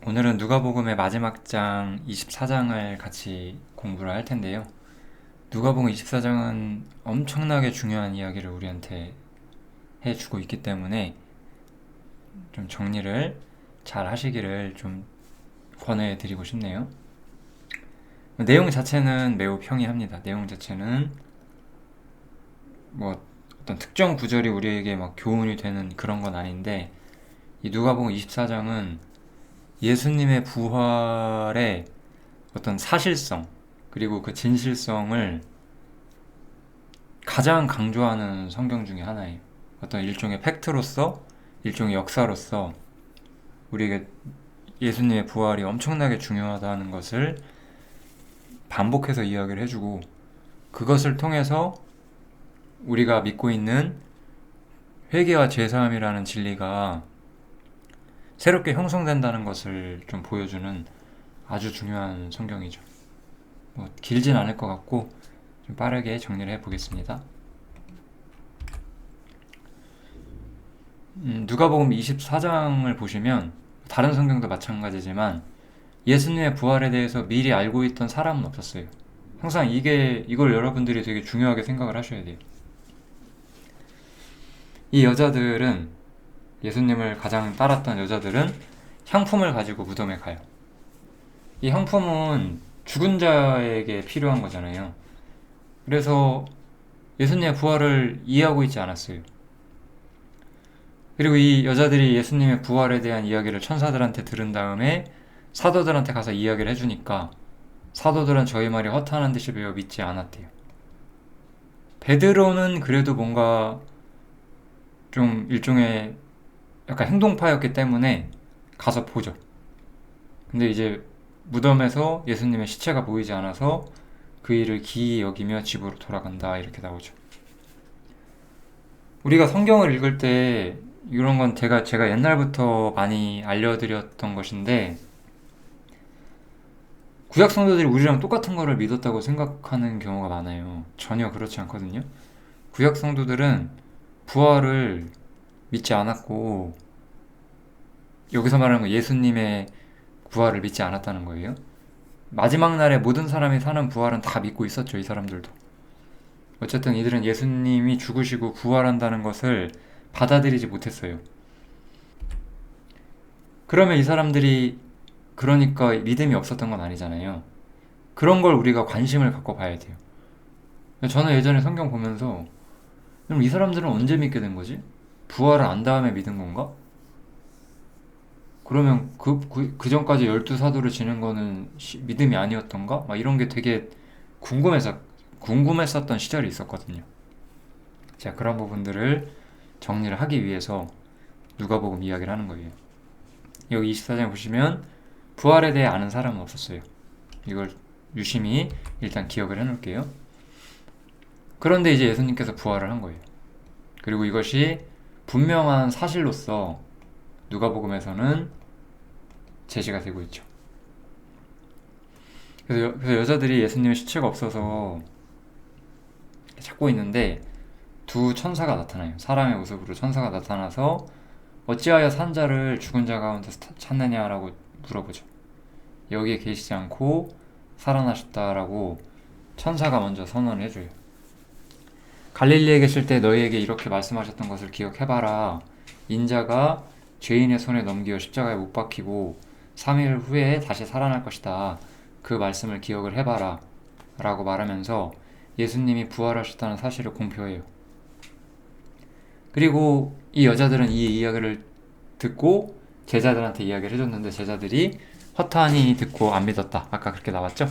오늘은 누가복음의 마지막 장 24장을 같이 공부를 할 텐데요. 누가복음 24장은 엄청나게 중요한 이야기를 우리한테 해주고 있기 때문에 좀 정리를 잘 하시기를 좀 권해드리고 싶네요. 내용 자체는 매우 평이합니다. 내용 자체는 뭐 어떤 특정 구절이 우리에게 막 교훈이 되는 그런 건 아닌데, 이 누가복음 24장은 예수님의 부활의 어떤 사실성, 그리고 그 진실성을 가장 강조하는 성경 중에 하나예요. 어떤 일종의 팩트로서, 일종의 역사로서 우리에게 예수님의 부활이 엄청나게 중요하다는 것을 반복해서 이야기를 해주고, 그것을 통해서 우리가 믿고 있는 회개와 제사함이라는 진리가 새롭게 형성된다는 것을 좀 보여주는 아주 중요한 성경이죠. 뭐 길진 않을 것 같고 좀 빠르게 정리를 해보겠습니다. 누가복음 24장을 보시면 다른 성경도 마찬가지지만 예수님의 부활에 대해서 미리 알고 있던 사람은 없었어요. 항상 이걸 여러분들이 되게 중요하게 생각을 하셔야 돼요. 이 여자들은, 예수님을 가장 따랐던 여자들은 향품을 가지고 무덤에 가요. 이 향품은 죽은 자에게 필요한 거잖아요. 그래서 예수님의 부활을 이해하고 있지 않았어요. 그리고 이 여자들이 예수님의 부활에 대한 이야기를 천사들한테 들은 다음에 사도들한테 가서 이야기를 해주니까 사도들은 저희 말이 허탄한 듯이 배워 믿지 않았대요. 베드로는 그래도 뭔가 좀 일종의 약간 행동파였기 때문에 가서 보죠. 근데 이제 무덤에서 예수님의 시체가 보이지 않아서 그 일을 기이 여기며 집으로 돌아간다, 이렇게 나오죠. 우리가 성경을 읽을 때 이런 건 제가 옛날부터 많이 알려드렸던 것인데, 구약 성도들이 우리랑 똑같은 거를 믿었다고 생각하는 경우가 많아요. 전혀 그렇지 않거든요. 구약 성도들은 부활을 믿지 않았고, 여기서 말하는 건 예수님의 부활을 믿지 않았다는 거예요. 마지막 날에 모든 사람이 사는 부활은 다 믿고 있었죠, 이 사람들도. 어쨌든 이들은 예수님이 죽으시고 부활한다는 것을 받아들이지 못했어요. 그러면 이 사람들이, 그러니까 믿음이 없었던 건 아니잖아요. 그런 걸 우리가 관심을 갖고 봐야 돼요. 저는 예전에 성경 보면서, 그럼 이 사람들은 언제 믿게 된 거지? 부활을 안 다음에 믿은 건가? 그러면 그 전까지 12사도를 지낸 거는 믿음이 아니었던가? 막 이런 게 되게 궁금했었던 시절이 있었거든요. 자, 그런 부분들을 정리를 하기 위해서 누가복음 이야기를 하는 거예요. 여기 24장에 보시면 부활에 대해 아는 사람은 없었어요. 이걸 유심히 일단 기억을 해놓을게요. 그런데 이제 예수님께서 부활을 한 거예요. 그리고 이것이 분명한 사실로서 누가복음에서는 제시가 되고 있죠. 그래서 여자들이 예수님의 시체가 없어서 찾고 있는데 두 천사가 나타나요. 사람의 모습으로 천사가 나타나서 어찌하여 산 자를 죽은 자 가운데서 찾느냐라고 물어보죠. 여기에 계시지 않고 살아나셨다라고 천사가 먼저 선언을 해줘요. 갈릴리에 계실 때 너희에게 이렇게 말씀하셨던 것을 기억해봐라. 인자가 죄인의 손에 넘겨 십자가에 못 박히고 3일 후에 다시 살아날 것이다. 그 말씀을 기억을 해봐라 라고 말하면서 예수님이 부활하셨다는 사실을 공표해요. 그리고 이 여자들은 이 이야기를 듣고 제자들한테 이야기를 해줬는데, 제자들이 허탄이 듣고 안 믿었다, 아까 그렇게 나왔죠?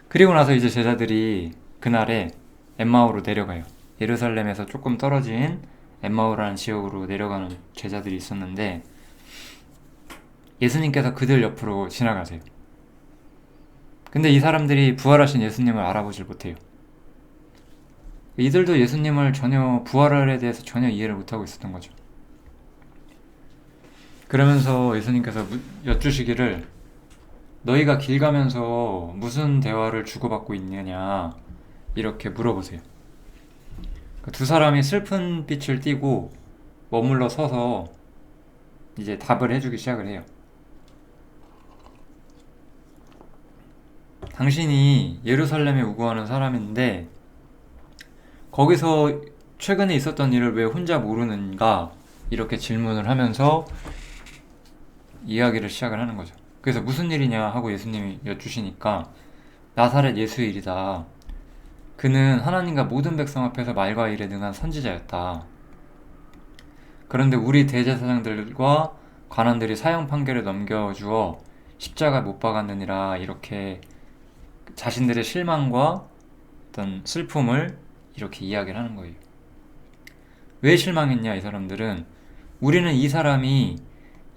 그리고 나서 이제 제자들이 그날에 엠마오로 내려가요. 예루살렘에서 조금 떨어진 엠마오라는 지역으로 내려가는 제자들이 있었는데, 예수님께서 그들 옆으로 지나가세요. 근데 이 사람들이 부활하신 예수님을 알아보질 못해요. 이들도 예수님을 부활에 대해서 전혀 이해를 못하고 있었던 거죠. 그러면서 예수님께서 여쭈시기를, 너희가 길 가면서 무슨 대화를 주고받고 있느냐, 이렇게 물어보세요. 두 사람이 슬픈 빛을 띠고 머물러 서서 이제 답을 해주기 시작을 해요. 당신이 예루살렘에 우거하는 사람인데 거기서 최근에 있었던 일을 왜 혼자 모르는가? 이렇게 질문을 하면서 이야기를 시작을 하는 거죠. 그래서 무슨 일이냐 하고 예수님이 여쭈시니까 나사렛 예수의 일이다. 그는 하나님과 모든 백성 앞에서 말과 일에 능한 선지자였다. 그런데 우리 대제사장들과 관원들이 사형 판결을 넘겨주어 십자가 못 박았느니라 이렇게 자신들의 실망과 어떤 슬픔을 이렇게 이야기를 하는 거예요. 왜 실망했냐 이 사람들은 우리는 이 사람이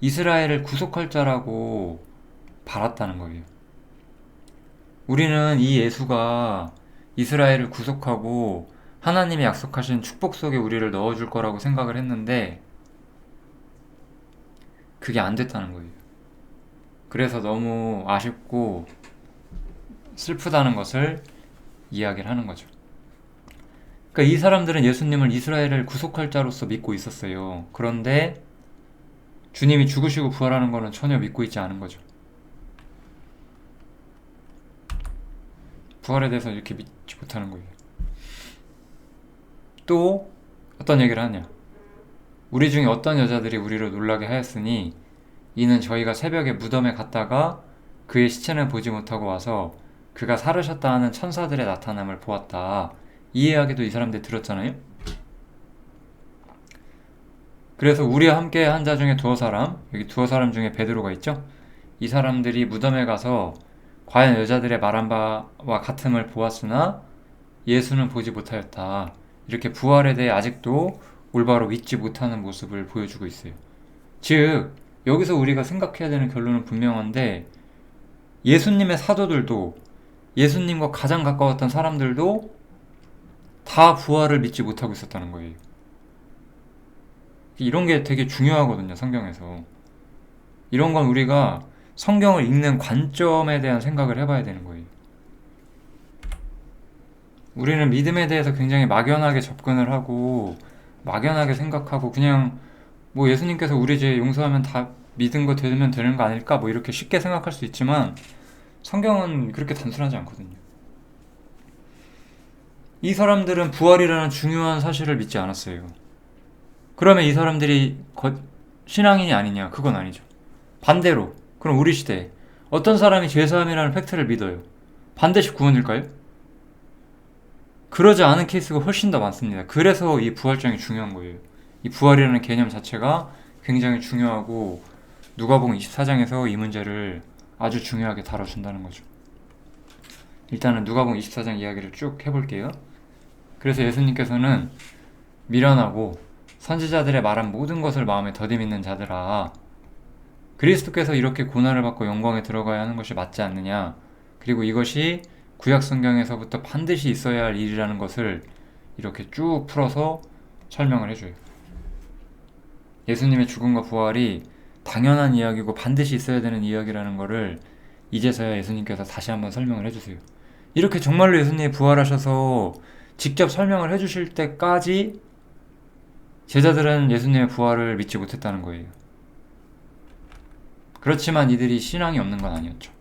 이스라엘을 구속할 자라고 바랐다는 거예요. 우리는 이 예수가 이스라엘을 구속하고 하나님이 약속하신 축복 속에 우리를 넣어줄 거라고 생각을 했는데 그게 안 됐다는 거예요. 그래서 너무 아쉽고 슬프다는 것을 이야기를 하는 거죠. 그러니까 이 사람들은 예수님을 이스라엘을 구속할 자로서 믿고 있었어요. 그런데 주님이 죽으시고 부활하는 것은 전혀 믿고 있지 않은 거죠. 부활에 대해서 이렇게 믿지 못하는 거예요. 또 어떤 얘기를 하냐? 우리 중에 어떤 여자들이 우리를 놀라게 하였으니 이는 저희가 새벽에 무덤에 갔다가 그의 시체는 보지 못하고 와서 그가 살으셨다 하는 천사들의 나타남을 보았다. 이 이야기도 이 사람들이 들었잖아요. 그래서 우리와 함께 한 자 중에 두어 사람, 여기 두어 사람 중에 베드로가 있죠. 이 사람들이 무덤에 가서 과연 여자들의 말한 바와 같음을 보았으나 예수는 보지 못하였다. 이렇게 부활에 대해 아직도 올바로 믿지 못하는 모습을 보여주고 있어요. 즉 여기서 우리가 생각해야 되는 결론은 분명한데 예수님의 사도들도 예수님과 가장 가까웠던 사람들도 다 부활을 믿지 못하고 있었다는 거예요. 이런 게 되게 중요하거든요, 성경에서. 이런 건 우리가 성경을 읽는 관점에 대한 생각을 해봐야 되는 거예요. 우리는 믿음에 대해서 굉장히 막연하게 접근을 하고 막연하게 생각하고 그냥 뭐 예수님께서 우리 죄 용서하면 다 믿은 거 되면 되는 거 아닐까 뭐 이렇게 쉽게 생각할 수 있지만 성경은 그렇게 단순하지 않거든요. 이 사람들은 부활이라는 중요한 사실을 믿지 않았어요. 그러면 이 사람들이 신앙인이 아니냐? 그건 아니죠. 반대로 그럼 우리 시대에 어떤 사람이 죄사함이라는 팩트를 믿어요. 반드시 구원일까요? 그러지 않은 케이스가 훨씬 더 많습니다. 그래서 이 부활장이 중요한 거예요. 이 부활이라는 개념 자체가 굉장히 중요하고 누가복음 24장에서 이 문제를 아주 중요하게 다뤄준다는 거죠. 일단은 누가복음 24장 이야기를 쭉 해볼게요. 그래서 예수님께서는 미련하고 선지자들의 말한 모든 것을 마음에 더디 믿는 자들아, 그리스도께서 이렇게 고난을 받고 영광에 들어가야 하는 것이 맞지 않느냐? 그리고 이것이 구약 성경에서부터 반드시 있어야 할 일이라는 것을 이렇게 쭉 풀어서 설명을 해줘요. 예수님의 죽음과 부활이 당연한 이야기고 반드시 있어야 되는 이야기라는 것을 이제서야 예수님께서 다시 한번 설명을 해주세요. 이렇게 정말로 예수님이 부활하셔서 직접 설명을 해주실 때까지 제자들은 예수님의 부활을 믿지 못했다는 거예요. 그렇지만 이들이 신앙이 없는 건 아니었죠.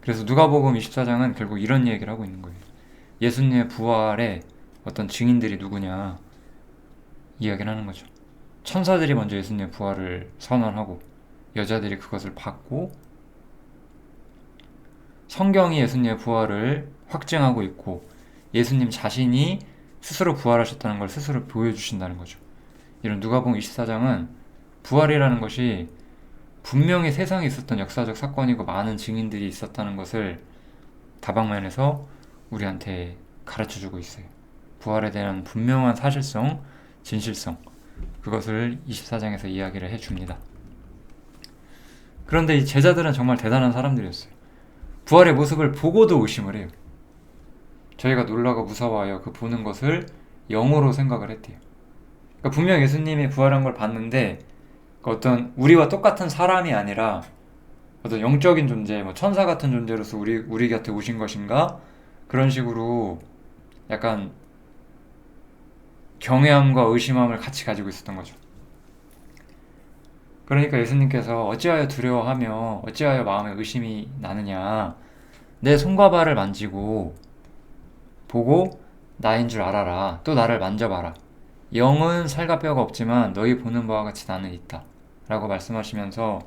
그래서 누가복음 24장은 결국 이런 얘기를 하고 있는 거예요. 예수님의 부활의 어떤 증인들이 누구냐 이야기를 하는 거죠. 천사들이 먼저 예수님의 부활을 선언하고 여자들이 그것을 받고 성경이 예수님의 부활을 확증하고 있고 예수님 자신이 스스로 부활하셨다는 걸 스스로 보여주신다는 거죠. 이런 누가복음 24장은 부활이라는 것이 분명히 세상에 있었던 역사적 사건이고 많은 증인들이 있었다는 것을 다방면에서 우리한테 가르쳐주고 있어요. 부활에 대한 분명한 사실성, 진실성, 그것을 24장에서 이야기를 해줍니다. 그런데 이 제자들은 정말 대단한 사람들이었어요. 부활의 모습을 보고도 의심을 해요. 저희가 놀라고 무서워하여 그 보는 것을 영으로 생각을 했대요. 그러니까 분명 예수님이 부활한 걸 봤는데 어떤 우리와 똑같은 사람이 아니라 어떤 영적인 존재, 뭐 천사 같은 존재로서 우리 곁에 오신 것인가? 그런 식으로 약간 경외함과 의심함을 같이 가지고 있었던 거죠. 그러니까 예수님께서 어찌하여 두려워하며 어찌하여 마음에 의심이 나느냐. 내 손과 발을 만지고 보고 나인 줄 알아라. 또 나를 만져봐라. 영은 살과 뼈가 없지만 너희 보는 바와 같이 나는 있다. 라고 말씀하시면서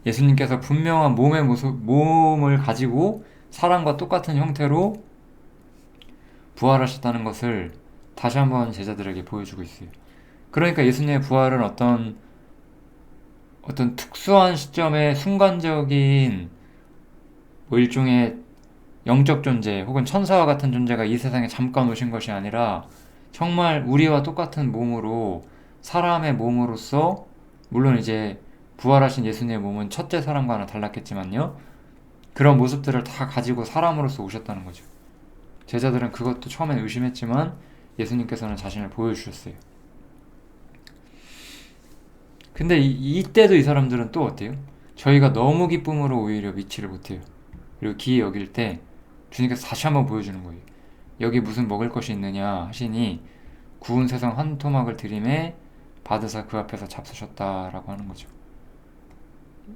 예수님께서 분명한 몸을 가지고 사람과 똑같은 형태로 부활하셨다는 것을 다시 한번 제자들에게 보여주고 있어요. 그러니까 예수님의 부활은 어떤 특수한 시점의 순간적인 일종의 영적 존재 혹은 천사와 같은 존재가 이 세상에 잠깐 오신 것이 아니라 정말 우리와 똑같은 몸으로 사람의 몸으로서, 물론 이제 부활하신 예수님의 몸은 첫째 사람과는 달랐겠지만요, 그런 모습들을 다 가지고 사람으로서 오셨다는 거죠. 제자들은 그것도 처음엔 의심했지만 예수님께서는 자신을 보여주셨어요. 근데 이때도 이 사람들은 또 어때요? 저희가 너무 기쁨으로 오히려 믿지를 못해요. 그리고 기이 여길 때 주님께서 다시 한번 보여주는 거예요. 여기 무슨 먹을 것이 있느냐 하시니 구운 새송 한 토막을 들이매 받으사 그 앞에서 잡수셨다라고 하는 거죠.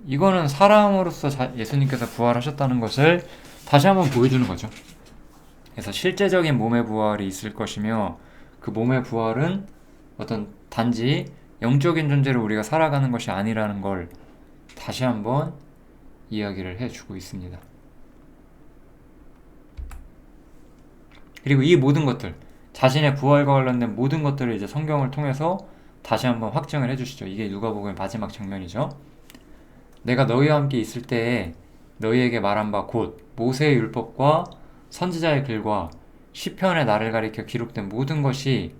이거는 사람으로서 예수님께서 부활하셨다는 것을 다시 한번 보여주는 거죠. 그래서 실제적인 몸의 부활이 있을 것이며 그 몸의 부활은 어떤 단지 영적인 존재로 우리가 살아가는 것이 아니라는 걸 다시 한번 이야기를 해주고 있습니다. 그리고 이 모든 것들, 자신의 부활과 관련된 모든 것들을 이제 성경을 통해서 다시 한번 확증을 해주시죠. 이게 누가복음의 마지막 장면이죠. 내가 너희와 함께 있을 때에 너희에게 말한 바 곧 모세의 율법과 선지자의 글과 시편의 나를 가리켜 기록된 모든 것이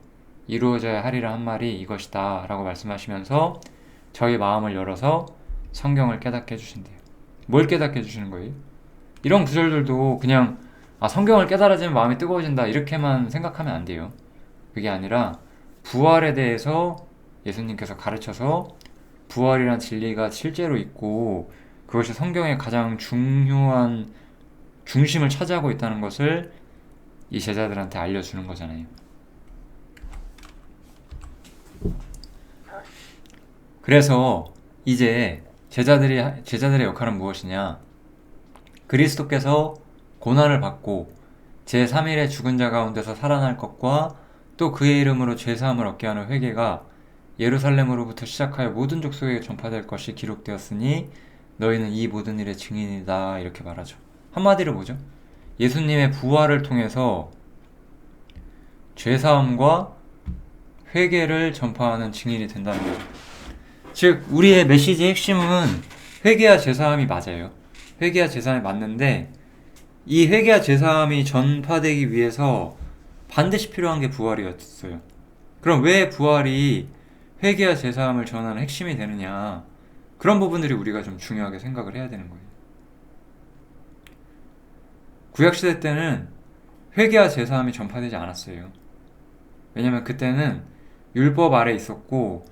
이루어져야 하리라 한 말이 이것이다 라고 말씀하시면서 저희 마음을 열어서 성경을 깨닫게 해주신대요. 뭘 깨닫게 해주시는 거예요? 이런 구절들도 그냥 성경을 깨달아지면 마음이 뜨거워진다 이렇게만 생각하면 안 돼요. 그게 아니라 부활에 대해서 예수님께서 가르쳐서 부활이란 진리가 실제로 있고 그것이 성경의 가장 중요한 중심을 차지하고 있다는 것을 이 제자들한테 알려주는 거잖아요. 그래서 이제 제자들의 역할은 무엇이냐? 그리스도께서 고난을 받고 제3일에 죽은 자 가운데서 살아날 것과 또 그의 이름으로 죄사함을 얻게 하는 회개가 예루살렘으로부터 시작하여 모든 족속에게 전파될 것이 기록되었으니 너희는 이 모든 일의 증인이다 이렇게 말하죠. 한마디로 뭐죠? 예수님의 부활을 통해서 죄사함과 회개를 전파하는 증인이 된다는 거죠. 즉 우리의 메시지의 핵심은 회개와 제사함이 맞아요. 회개와 제사함이 맞는데 이 회개와 제사함이 전파되기 위해서 반드시 필요한 게 부활이었어요. 그럼 왜 부활이 회개와 제사함을 전하는 핵심이 되느냐? 그런 부분들이 우리가 좀 중요하게 생각을 해야 되는 거예요. 구약시대 때는 회개와 제사함이 전파되지 않았어요. 왜냐면 그때는 율법 아래 있었고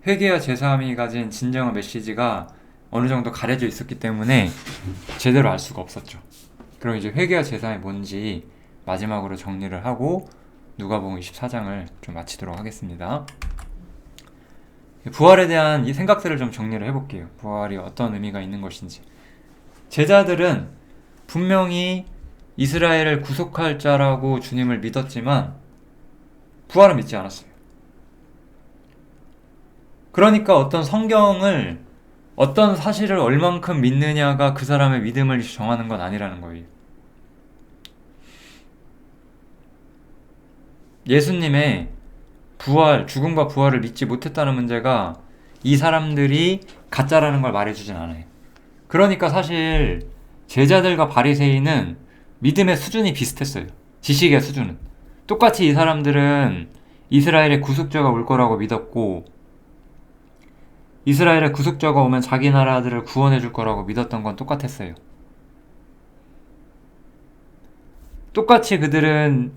회개와 제사함이 가진 진정한 메시지가 어느 정도 가려져 있었기 때문에 제대로 알 수가 없었죠. 그럼 이제 회개와 제사함이 뭔지 마지막으로 정리를 하고 누가복음 24장을 좀 마치도록 하겠습니다. 부활에 대한 이 생각들을 좀 정리를 해볼게요. 부활이 어떤 의미가 있는 것인지. 제자들은 분명히 이스라엘을 구속할 자라고 주님을 믿었지만 부활은 믿지 않았어요. 그러니까 어떤 성경을 어떤 사실을 얼만큼 믿느냐가 그 사람의 믿음을 정하는 건 아니라는 거예요. 예수님의 부활, 죽음과 부활을 믿지 못했다는 문제가 이 사람들이 가짜라는 걸 말해주진 않아요. 그러니까 사실 제자들과 바리새인은 믿음의 수준이 비슷했어요. 지식의 수준은. 똑같이 이 사람들은 이스라엘의 구속자가 올 거라고 믿었고 이스라엘의 구속자가 오면 자기 나라들을 구원해 줄 거라고 믿었던 건 똑같았어요. 똑같이 그들은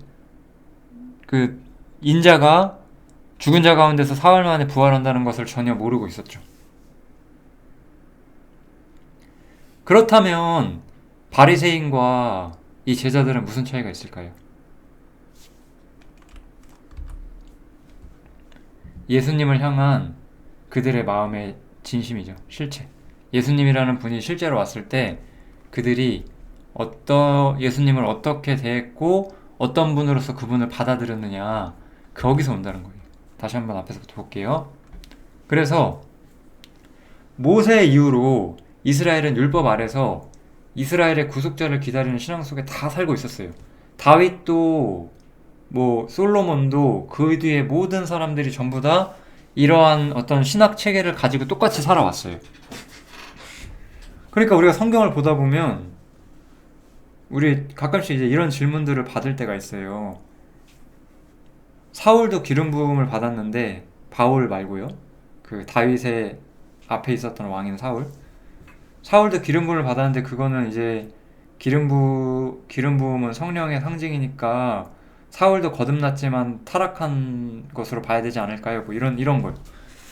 그 인자가 죽은 자 가운데서 사흘 만에 부활한다는 것을 전혀 모르고 있었죠. 그렇다면 바리새인과 이 제자들은 무슨 차이가 있을까요? 예수님을 향한 그들의 마음의 진심이죠. 실체. 예수님이라는 분이 실제로 왔을 때 그들이 예수님을 어떻게 대했고 어떤 분으로서 그분을 받아들였느냐, 거기서 온다는 거예요. 다시 한번 앞에서부터 볼게요. 그래서 모세 이후로 이스라엘은 율법 아래서 이스라엘의 구속자를 기다리는 신앙 속에 다 살고 있었어요. 다윗도 솔로몬도 그 뒤에 모든 사람들이 전부 다 이러한 어떤 신학 체계를 가지고 똑같이 살아왔어요. 그러니까 우리가 성경을 보다 보면 우리 가끔씩 이제 이런 질문들을 받을 때가 있어요. 사울도 기름 부음을 받았는데, 바울 말고요. 그 다윗의 앞에 있었던 왕인 사울도 기름 부음을 받았는데, 그거는 이제 기름 부음은 성령의 상징이니까 사울도 거듭났지만 타락한 것으로 봐야 되지 않을까요? 뭐 이런 걸.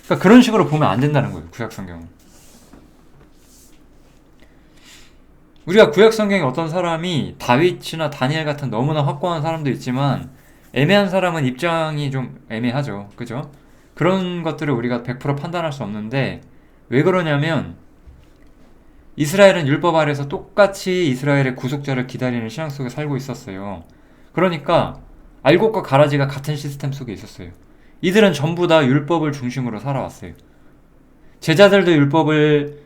그러니까 그런 식으로 보면 안 된다는 거예요. 구약 성경은. 우리가 구약 성경에 어떤 사람이 다윗이나 다니엘 같은 너무나 확고한 사람도 있지만 애매한 사람은 입장이 좀 애매하죠. 그죠? 그런 것들을 우리가 100% 판단할 수 없는데, 왜 그러냐면 이스라엘은 율법 아래서 똑같이 이스라엘의 구속자를 기다리는 신앙 속에 살고 있었어요. 그러니까 알곡과 가라지가 같은 시스템 속에 있었어요. 이들은 전부 다 율법을 중심으로 살아왔어요. 제자들도 율법을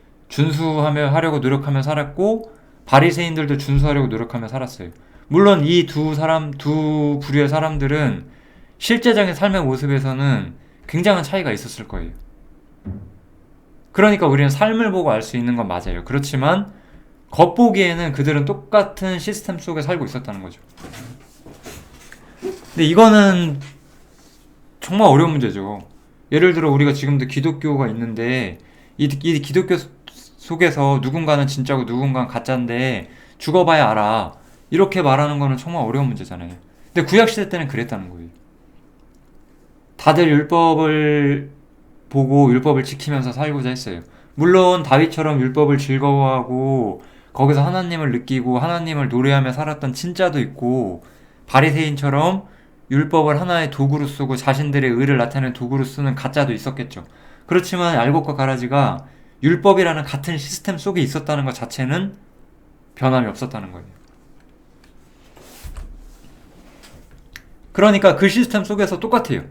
하려고 노력하며 살았고, 바리새인들도 준수하려고 노력하며 살았어요. 물론 이 두 부류의 사람들은 실제적인 삶의 모습에서는 굉장한 차이가 있었을 거예요. 그러니까 우리는 삶을 보고 알 수 있는 건 맞아요. 그렇지만 겉보기에는 그들은 똑같은 시스템 속에 살고 있었다는 거죠. 근데 이거는 정말 어려운 문제죠. 예를 들어 우리가 지금도 기독교가 있는데 이 기독교 속에서 누군가는 진짜고 누군가는 가짜인데 죽어봐야 알아, 이렇게 말하는 거는 정말 어려운 문제잖아요. 근데 구약시대 때는 그랬다는 거예요. 다들 율법을 보고 율법을 지키면서 살고자 했어요. 물론 다윗처럼 율법을 즐거워하고 거기서 하나님을 느끼고 하나님을 노래하며 살았던 진짜도 있고, 바리새인처럼 율법을 하나의 도구로 쓰고 자신들의 의를 나타내는 도구로 쓰는 가짜도 있었겠죠. 그렇지만 알곡과 가라지가 율법이라는 같은 시스템 속에 있었다는 것 자체는 변함이 없었다는 거예요. 그러니까 그 시스템 속에서 똑같아요.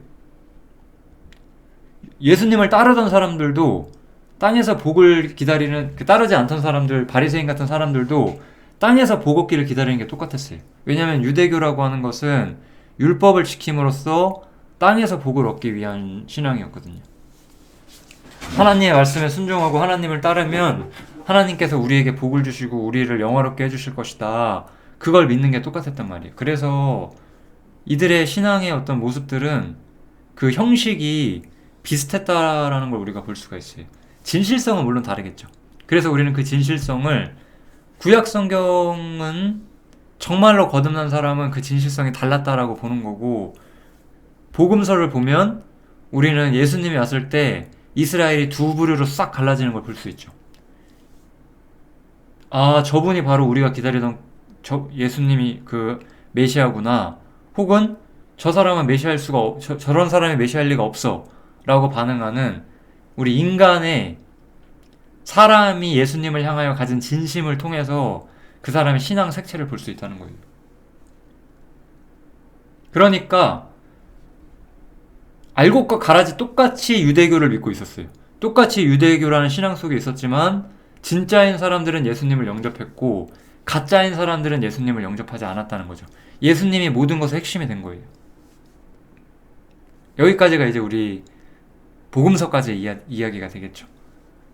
예수님을 따르던 사람들도 땅에서 복을 기다리는, 따르지 않던 사람들, 바리새인 같은 사람들도 땅에서 복 얻기를 기다리는 게 똑같았어요. 왜냐하면 유대교라고 하는 것은 율법을 지킴으로써 땅에서 복을 얻기 위한 신앙이었거든요. 하나님의 말씀에 순종하고 하나님을 따르면 하나님께서 우리에게 복을 주시고 우리를 영화롭게 해주실 것이다, 그걸 믿는 게 똑같았단 말이에요. 그래서 이들의 신앙의 어떤 모습들은 그 형식이 비슷했다라는 걸 우리가 볼 수가 있어요. 진실성은 물론 다르겠죠. 그래서 우리는 그 진실성을, 구약 성경은 정말로 거듭난 사람은 그 진실성이 달랐다라고 보는 거고, 복음서를 보면 우리는 예수님이 왔을 때 이스라엘이 두 부류로 싹 갈라지는 걸 볼 수 있죠. 아, 저분이 바로 우리가 기다리던 예수님이 그 메시아구나, 혹은 저 사람은 메시아일 수가 저런 사람이 메시아일 리가 없어 라고 반응하는, 우리 인간의 사람이 예수님을 향하여 가진 진심을 통해서 그 사람의 신앙 색채를 볼 수 있다는 거예요. 그러니까 알곡과 가라지 똑같이 유대교를 믿고 있었어요. 똑같이 유대교라는 신앙 속에 있었지만 진짜인 사람들은 예수님을 영접했고 가짜인 사람들은 예수님을 영접하지 않았다는 거죠. 예수님이 모든 것의 핵심이 된 거예요. 여기까지가 이제 우리 복음서까지의 이야기가 되겠죠.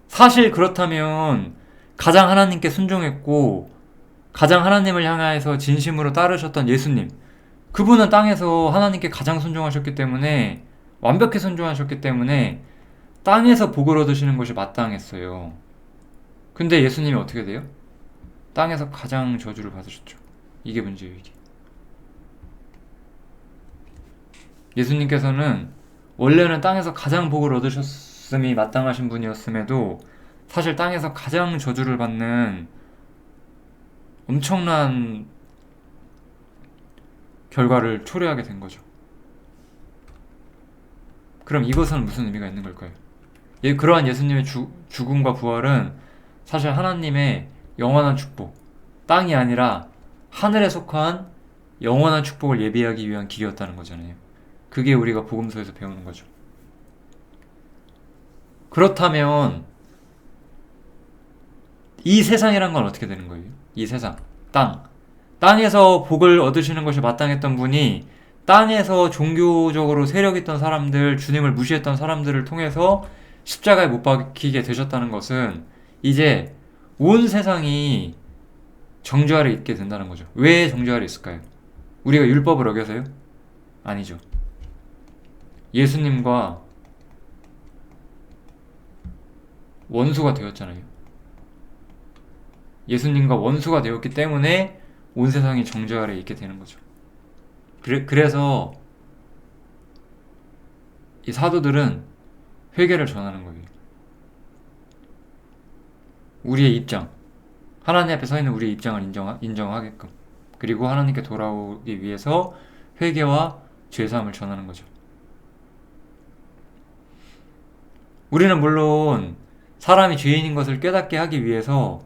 사실 그렇다면 가장 하나님께 순종했고 가장 하나님을 향해서 진심으로 따르셨던 예수님, 그분은 땅에서 하나님께 가장 순종하셨기 때문에, 완벽히 순종하셨기 때문에 땅에서 복을 얻으시는 것이 마땅했어요. 근데 예수님이 어떻게 돼요? 땅에서 가장 저주를 받으셨죠. 이게 문제예요, 이게. 예수님께서는 원래는 땅에서 가장 복을 얻으셨음이 마땅하신 분이었음에도 사실 땅에서 가장 저주를 받는 엄청난 결과를 초래하게 된 거죠. 그럼 이것은 무슨 의미가 있는 걸까요? 그러한 예수님의 죽음과 부활은 사실 하나님의 영원한 축복, 땅이 아니라 하늘에 속한 영원한 축복을 예비하기 위한 길이었다는 거잖아요. 그게 우리가 복음서에서 배우는 거죠. 그렇다면 이 세상이란 건 어떻게 되는 거예요? 이 세상, 땅에서 복을 얻으시는 것이 마땅했던 분이 땅에서 종교적으로 세력 있던 사람들, 주님을 무시했던 사람들을 통해서 십자가에 못 박히게 되셨다는 것은 이제 온 세상이 정죄 아래 있게 된다는 거죠. 왜 정죄 아래 있을까요? 우리가 율법을 어겨서요? 아니죠. 예수님과 원수가 되었잖아요. 예수님과 원수가 되었기 때문에 온 세상이 정죄 아래 있게 되는 거죠. 그래서 이 사도들은 회개를 전하는 거예요. 우리의 입장, 하나님 앞에 서 있는 우리의 입장을 인정하게끔, 그리고 하나님께 돌아오기 위해서 회개와 죄사함을 전하는 거죠. 우리는 물론 사람이 죄인인 것을 깨닫게 하기 위해서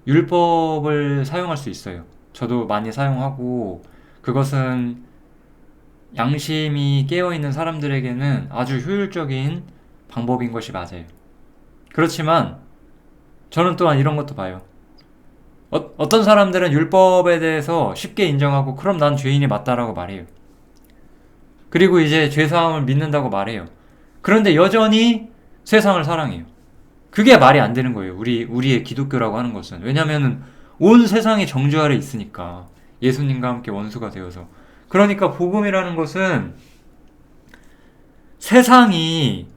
율법을 사용할 수 있어요. 저도 많이 사용하고, 그것은 양심이 깨어있는 사람들에게는 아주 효율적인 방법인 것이 맞아요. 그렇지만 저는 또한 이런 것도 봐요. 어떤 사람들은 율법에 대해서 쉽게 인정하고 그럼 난 죄인이 맞다라고 말해요. 그리고 이제 죄사함을 믿는다고 말해요. 그런데 여전히 세상을 사랑해요. 그게 말이 안 되는 거예요. 우리의 기독교라고 하는 것은. 왜냐면은 온 세상이 정죄 아래 있으니까. 예수님과 함께 원수가 되어서. 그러니까 복음이라는 것은 세상이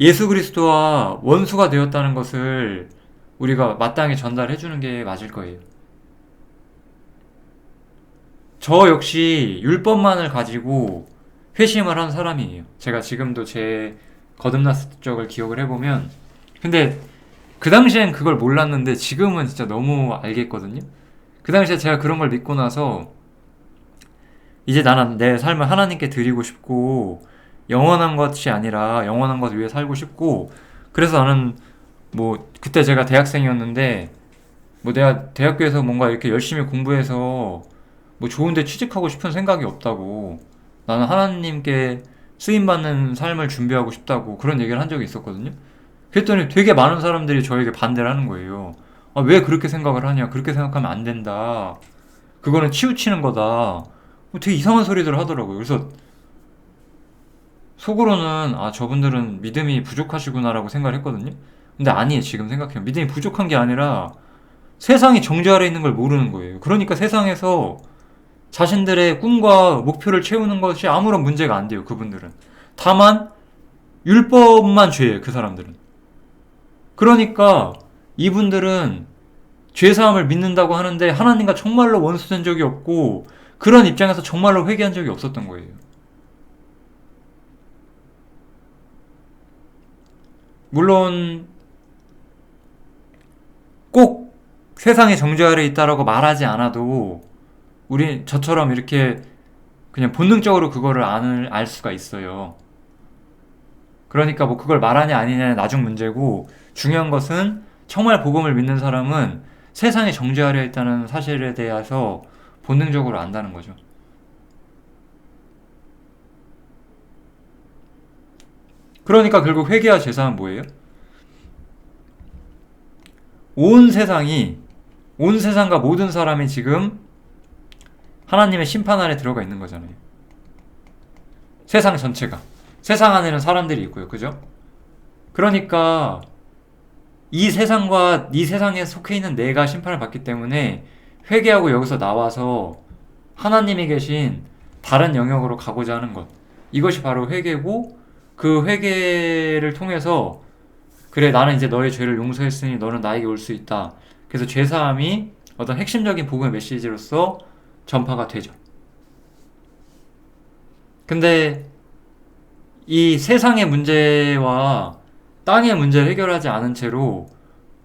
예수 그리스도와 원수가 되었다는 것을 우리가 마땅히 전달해 주는 게 맞을 거예요. 저 역시 율법만을 가지고 회심을 한 사람이에요. 제가 지금도 제 거듭났을 적을 기억을 해보면, 근데 그 당시엔 그걸 몰랐는데 지금은 진짜 너무 알겠거든요. 그 당시에 제가 그런 걸 믿고 나서 이제 나는 내 삶을 하나님께 드리고 싶고 영원한 것이 아니라 영원한 것 위해 살고 싶고, 그래서 나는 뭐 그때 제가 대학생이었는데 뭐 내가 대학교에서 뭔가 이렇게 열심히 공부해서 뭐 좋은데 취직하고 싶은 생각이 없다고, 나는 하나님께 쓰임받는 삶을 준비하고 싶다고 그런 얘기를 한 적이 있었거든요. 그랬더니 되게 많은 사람들이 저에게 반대를 하는 거예요. 아, 왜 그렇게 생각을 하냐, 그렇게 생각하면 안 된다, 그거는 치우치는 거다, 뭐 되게 이상한 소리들을 하더라고요. 그래서 속으로는 아, 저분들은 믿음이 부족하시구나라고 생각을 했거든요. 근데 아니에요. 지금 생각해요. 믿음이 부족한 게 아니라 세상이 정죄 아래 있는 걸 모르는 거예요. 그러니까 세상에서 자신들의 꿈과 목표를 채우는 것이 아무런 문제가 안 돼요. 그분들은. 다만 율법만 죄예요. 그 사람들은. 그러니까 이분들은 죄사함을 믿는다고 하는데 하나님과 정말로 원수된 적이 없고 그런 입장에서 정말로 회개한 적이 없었던 거예요. 물론 꼭 세상이 정죄 아래 있다라고 말하지 않아도 우리 저처럼 이렇게 그냥 본능적으로 그거를 알 수가 있어요. 그러니까 뭐 그걸 말하냐 아니냐는 나중 문제고, 중요한 것은 정말 복음을 믿는 사람은 세상이 정죄 아래 있다는 사실에 대해서 본능적으로 안다는 거죠. 그러니까 결국 회개와 제사는 뭐예요? 온 세상이, 온 세상과 모든 사람이 지금 하나님의 심판 아래 들어가 있는 거잖아요. 세상 전체가. 세상 안에는 사람들이 있고요. 그죠? 그러니까 이 세상과 이 세상에 속해 있는 내가 심판을 받기 때문에 회개하고 여기서 나와서 하나님이 계신 다른 영역으로 가고자 하는 것. 이것이 바로 회개고, 그 회개를 통해서 그래, 나는 이제 너의 죄를 용서했으니 너는 나에게 올 수 있다. 그래서 죄사함이 어떤 핵심적인 복음의 메시지로서 전파가 되죠. 근데 이 세상의 문제와 땅의 문제를 해결하지 않은 채로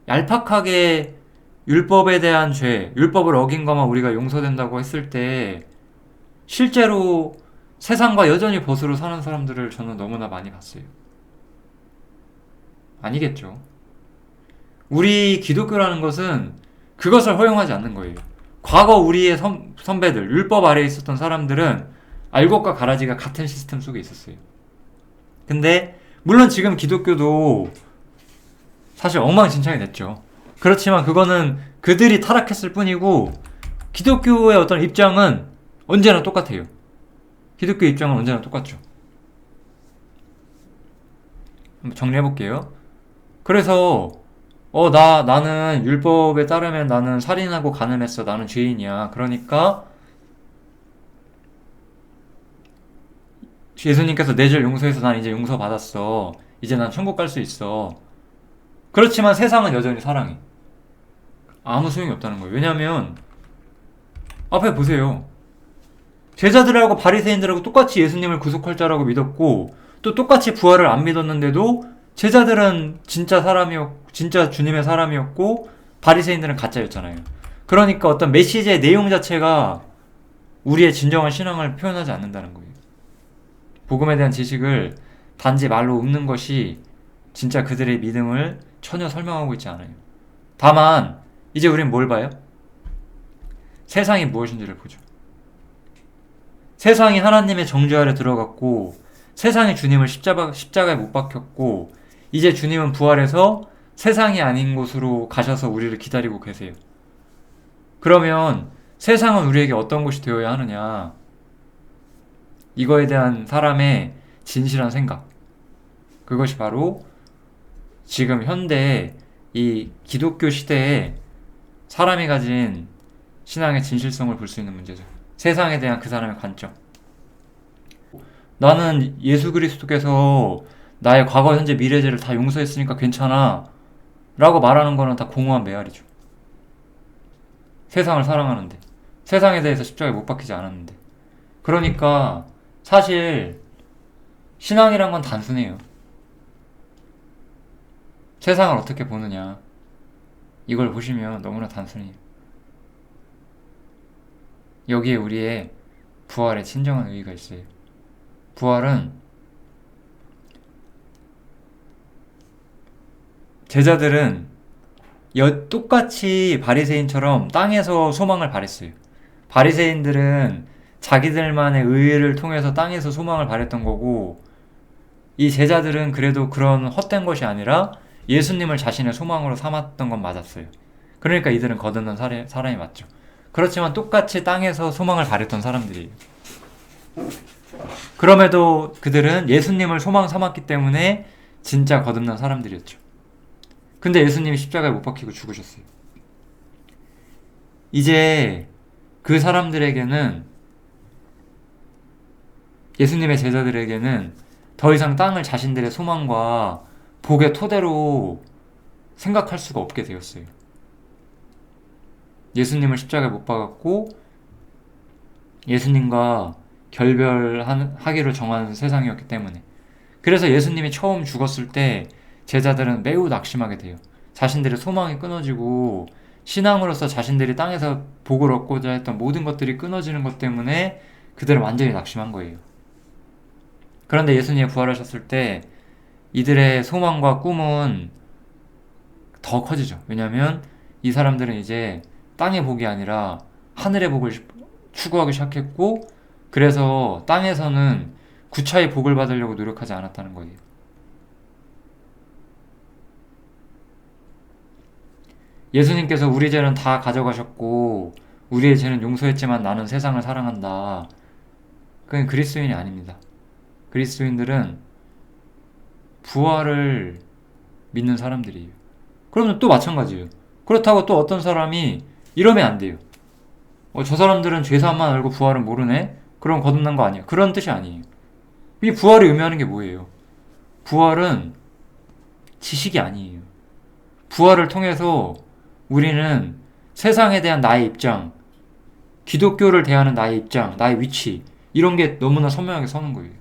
얄팍하게 율법에 대한 죄, 율법을 어긴 것만 우리가 용서된다고 했을 때 실제로 세상과 여전히 벗으로 사는 사람들을 저는 너무나 많이 봤어요. 아니겠죠. 우리 기독교라는 것은 그것을 허용하지 않는 거예요. 과거 우리의 선배들, 율법 아래에 있었던 사람들은 알곡과 가라지가 같은 시스템 속에 있었어요. 근데 물론 지금 기독교도 사실 엉망진창이 됐죠. 그렇지만 그거는 그들이 타락했을 뿐이고 기독교의 어떤 입장은 언제나 똑같아요. 기독교의 입장은 언제나 똑같죠. 한번 정리해볼게요. 그래서 나는 율법에 따르면 나는 살인하고 가늠했어. 나는 죄인이야. 그러니까 예수님께서 내 죄를 용서해서 난 이제 용서받았어. 이제 난 천국 갈 수 있어. 그렇지만 세상은 여전히 사랑해. 아무 소용이 없다는 거예요. 왜냐하면 앞에 보세요. 제자들하고 바리새인들하고 똑같이 예수님을 구속할 자라고 믿었고 또 똑같이 부활을 안 믿었는데도 제자들은 진짜 주님의 사람이었고 바리새인들은 가짜였잖아요. 그러니까 어떤 메시지의 내용 자체가 우리의 진정한 신앙을 표현하지 않는다는 거예요. 복음에 대한 지식을 단지 말로 읊는 것이 진짜 그들의 믿음을 전혀 설명하고 있지 않아요. 다만 이제 우린 뭘 봐요? 세상이 무엇인지를 보죠. 세상이 하나님의 정죄 아래 들어갔고 세상이 주님을 십자가에 못 박혔고 이제 주님은 부활해서 세상이 아닌 곳으로 가셔서 우리를 기다리고 계세요. 그러면 세상은 우리에게 어떤 곳이 되어야 하느냐? 이거에 대한 사람의 진실한 생각. 그것이 바로 지금 현대 이 기독교 시대에 사람이 가진 신앙의 진실성을 볼 수 있는 문제죠. 세상에 대한 그 사람의 관점. 나는 예수 그리스도께서 나의 과거, 현재, 미래 죄를 다 용서했으니까 괜찮아 라고 말하는 거는 다 공허한 메아리죠. 세상을 사랑하는데 세상에 대해서 십자가에 못 박히지 않았는데 그러니까 사실 신앙이란 건 단순해요. 세상을 어떻게 보느냐 이걸 보시면 너무나 단순해요. 여기에 우리의 부활의 진정한 의의가 있어요. 부활은 제자들은 똑같이 바리새인처럼 땅에서 소망을 바랬어요. 바리새인들은 자기들만의 의를 통해서 땅에서 소망을 바랬던 거고 이 제자들은 그래도 그런 헛된 것이 아니라 예수님을 자신의 소망으로 삼았던 건 맞았어요. 그러니까 이들은 거듭난 사람이 맞죠. 그렇지만 똑같이 땅에서 소망을 바랬던 사람들이에요. 그럼에도 그들은 예수님을 소망 삼았기 때문에 진짜 거듭난 사람들이었죠. 근데 예수님이 십자가에 못 박히고 죽으셨어요. 이제 그 사람들에게는 예수님의 제자들에게는 더 이상 땅을 자신들의 소망과 복의 토대로 생각할 수가 없게 되었어요. 예수님을 십자가에 못 박았고 예수님과 결별하기로 정한 세상이었기 때문에 그래서 예수님이 처음 죽었을 때 제자들은 매우 낙심하게 돼요. 자신들의 소망이 끊어지고 신앙으로서 자신들이 땅에서 복을 얻고자 했던 모든 것들이 끊어지는 것 때문에 그들은 완전히 낙심한 거예요. 그런데 예수님이 부활하셨을 때 이들의 소망과 꿈은 더 커지죠. 왜냐하면 이 사람들은 이제 땅의 복이 아니라 하늘의 복을 추구하기 시작했고 그래서 땅에서는 구차히 복을 받으려고 노력하지 않았다는 거예요. 예수님께서 우리 죄는 다 가져가셨고 우리의 죄는 용서했지만 나는 세상을 사랑한다. 그건 그리스도인이 아닙니다. 그리스도인들은 부활을 믿는 사람들이에요. 그러면 또 마찬가지예요. 그렇다고 또 어떤 사람이 이러면 안 돼요. 저 사람들은 죄사함만 알고 부활은 모르네? 그럼 거듭난 거 아니야. 그런 뜻이 아니에요. 이 부활이 의미하는 게 뭐예요? 부활은 지식이 아니에요. 부활을 통해서 우리는 세상에 대한 나의 입장, 기독교를 대하는 나의 입장, 나의 위치 이런 게 너무나 선명하게 서는 거예요.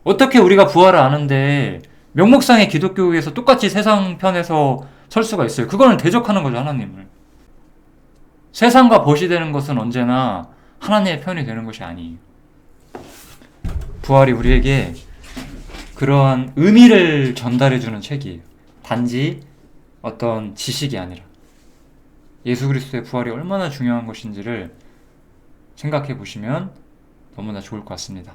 어떻게 우리가 부활을 아는데 명목상의 기독교에서 똑같이 세상 편에서 설 수가 있어요? 그거는 대적하는 거죠, 하나님을. 세상과 벗이 되는 것은 언제나 하나님의 편이 되는 것이 아니에요. 부활이 우리에게 그러한 의미를 전달해주는 책이에요. 단지 어떤 지식이 아니라 예수 그리스도의 부활이 얼마나 중요한 것인지를 생각해 보시면 너무나 좋을 것 같습니다.